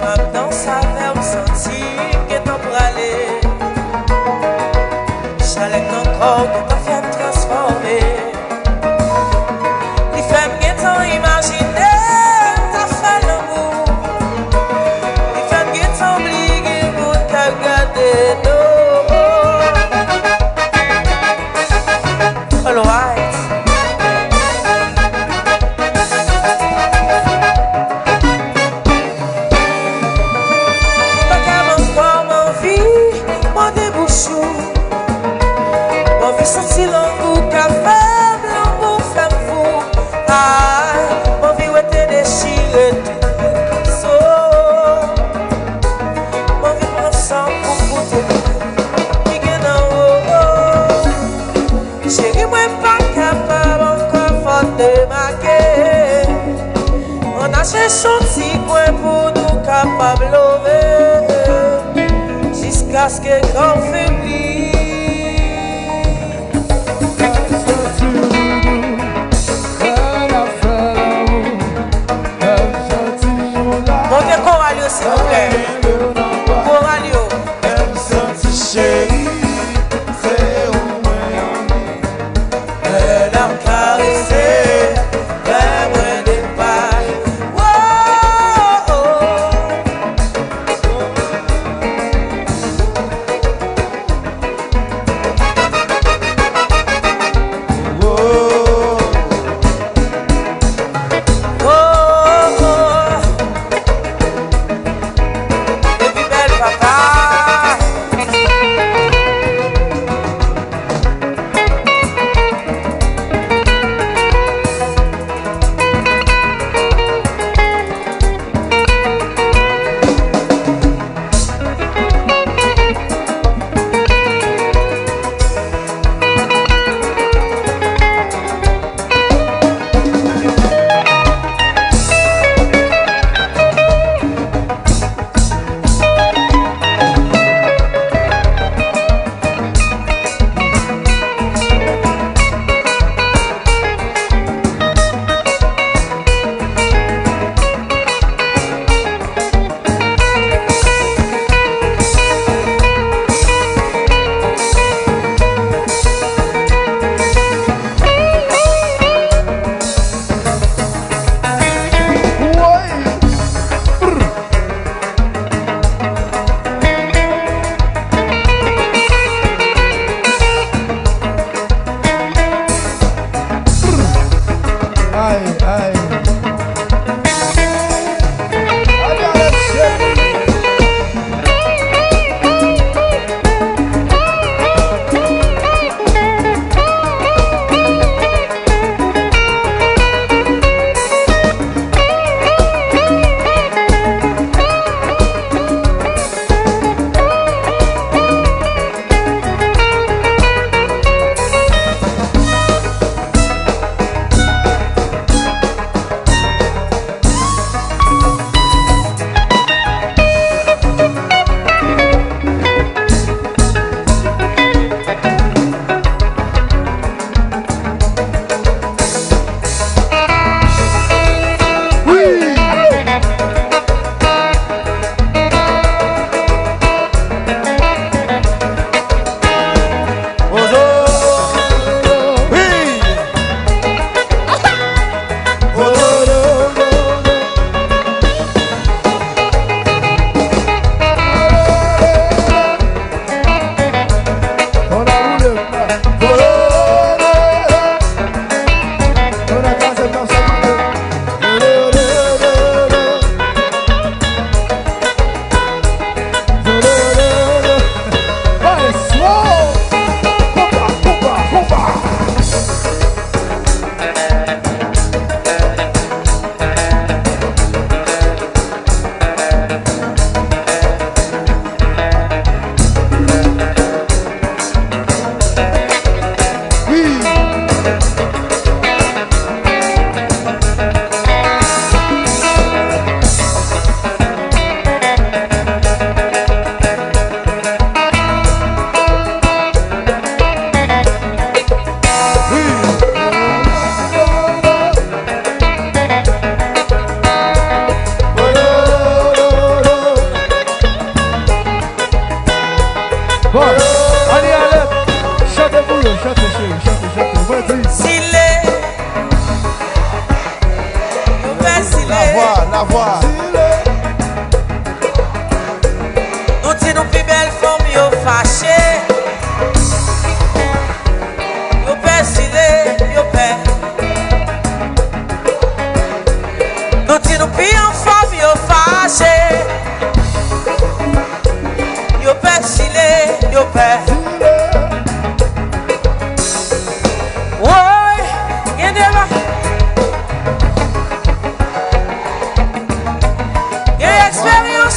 Maintenant ça fait me sentir que t'en pour aller. Chalet encore que t'en fait me transformer. Les femmes qui t'ont imaginé, t'as fait l'amour. Les femmes qui t'ont oublié pour t'as gardé l'eau. All right. Senti l'angou café, l'angou femme fou. Ah, mon vie était déchirée tout so. Mon vie prend sang pour goûter qui gagne en haut. Chérie, moi pas capable encore faut te marquer. On a cherché un petit coin pour nous capables lever jusqu'à ce que qu'on faiblit. S'il vous plaît, Coralio. Elle senti chérie, c'est au moins. Elle a caressé, elle m'a dépassé.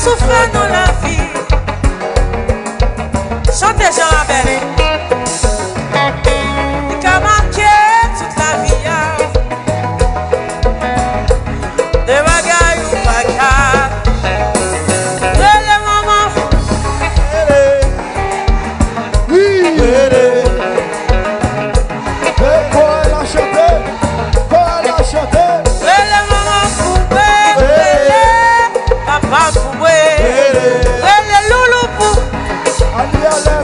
souffert dans la vie. Chantez Jean Abel. Il a marqué toute la vie. Des bagailles ou bagailles. Les mamans. Oui. Et quoi elle a chanté? Quoi elle a chanté? Les mamans poubelles. Papa poubelle. Les loulous poubelles.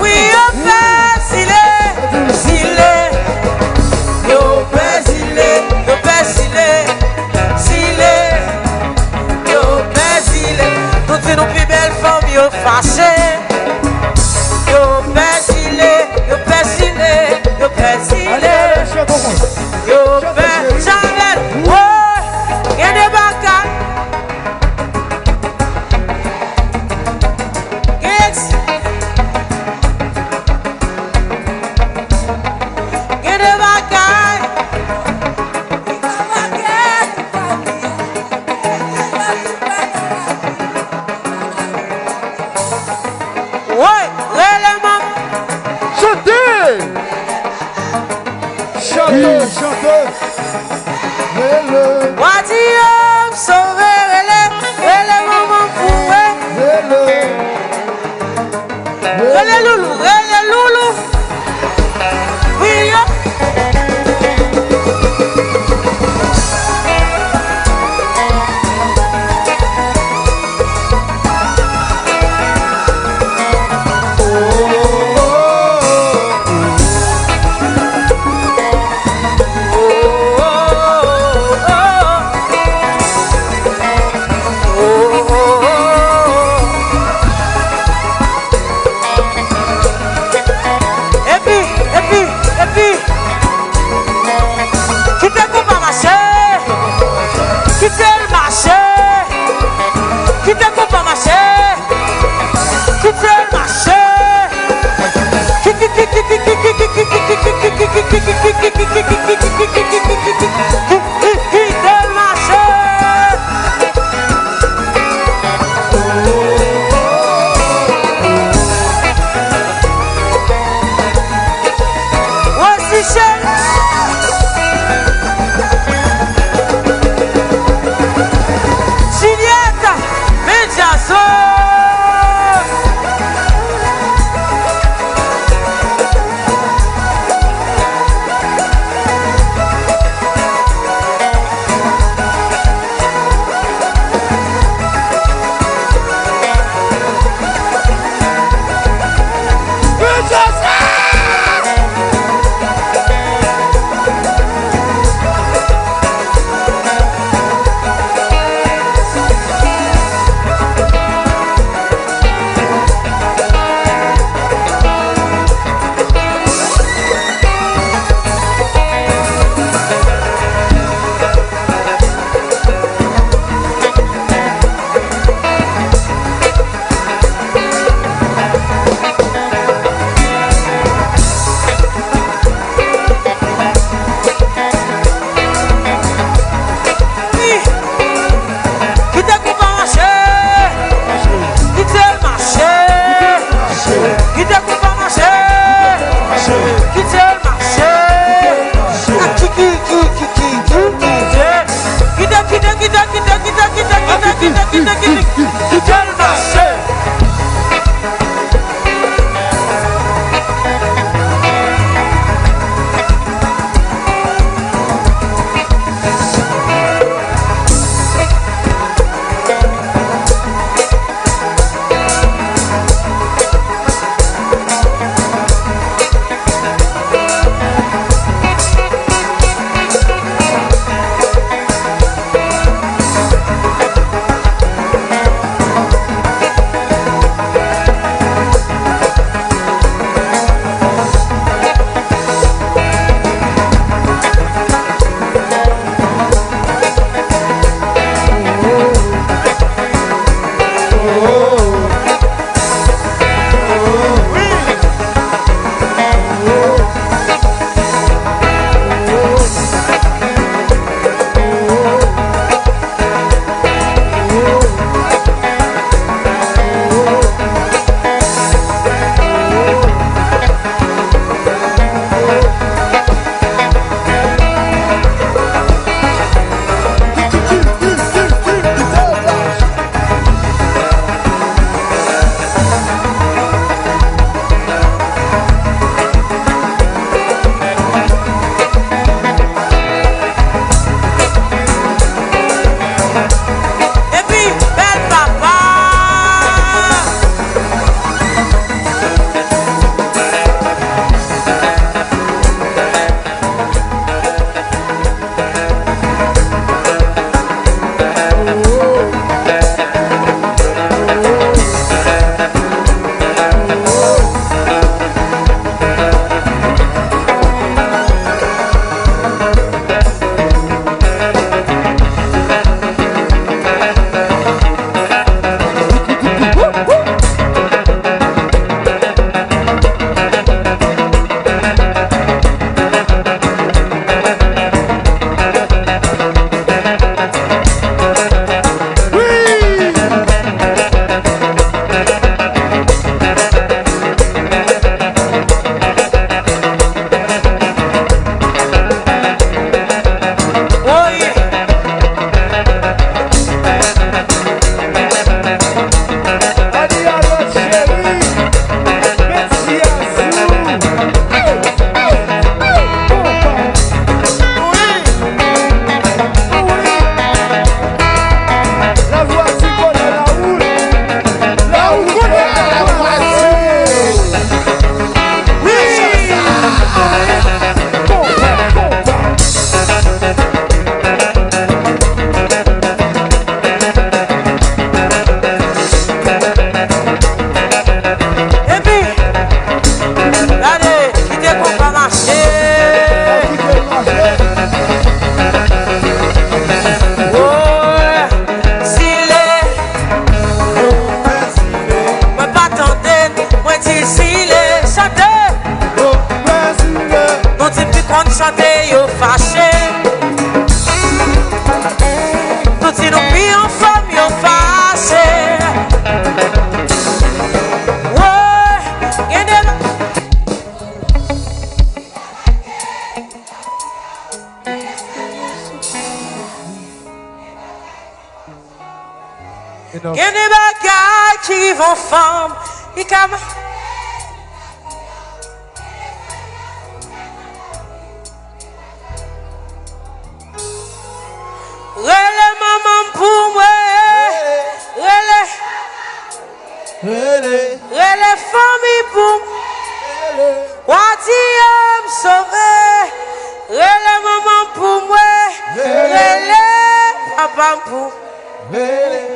Oui, on fait s'il est, yo fait s'il est, toutes nos plus belles femmes, yo fâché, yo fait s'il est, yo fait Chanel, oh, y'a des bacas, yes. Get it back, guy. Ouais, l'élément. Chantez. Chantez. Wadium, sauver les moments pour les loulous, oui, yo. Enough. Gen de bagay qui vont femme. I kam. Rele maman pour moi. Rele famille pour moi. Wati am sauvé. Rele maman pour moi. Rele papa pour moi.